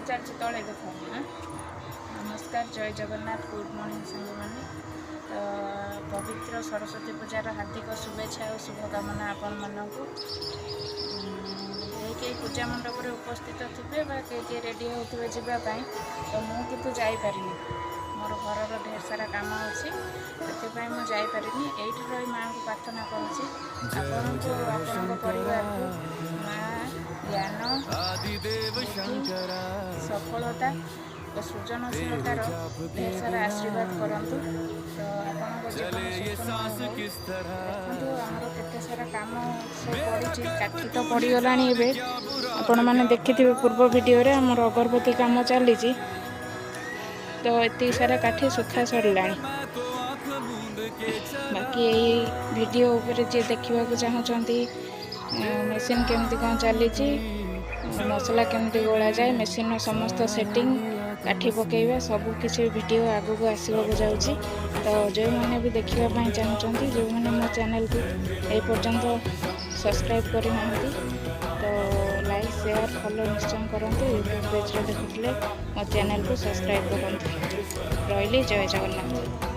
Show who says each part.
Speaker 1: चलती तले देख। नमस्कार, जय जगन्नाथ, गुड मॉर्निंग सांग मैंने। तो पवित्र सरस्वती पूजार हार्दिक शुभेच्छा और शुभकामना आपण मानक। कई पूजा मंडप में उपस्थित थे कई रेडी होते जावाई, तो मुझे जापारे मोर घर ढेर सारा कम अच्छी से मुझे ये रही माँ को प्रार्थना करुँच परिवार को माँ ज्ञान सफलता और सृजनशीलतार ढेर सारा आशीर्वाद करतु। तो देखो आमर केते सारा कम पड़ी काठी तो पड़गला आपण मैंने देखि पूर्व वीडियो रे आमर अगरबत्ती कम चली। तो ये सारा काठी सुखा सरला। बाकी यही वीडियो ऊपर जे देखा चाहते मेसीन केमती कौन चली मसला केमती गोला जाए मेसीन समस्त सेटिंग काठी पकेवा सबू किसी वीडियो आगू को आसवाक जाऊँगी। तो जो मैंने भी देखापी चाहते जो मैंने मो चैनल को ये पर्यंत सब्सक्राइब करना तो लाइक शेयर फॉलो निश्चय करते यूट्यूब पेज देखुले मो चैनल को सब्सक्राइब करते। रही जय जगन्नाथ।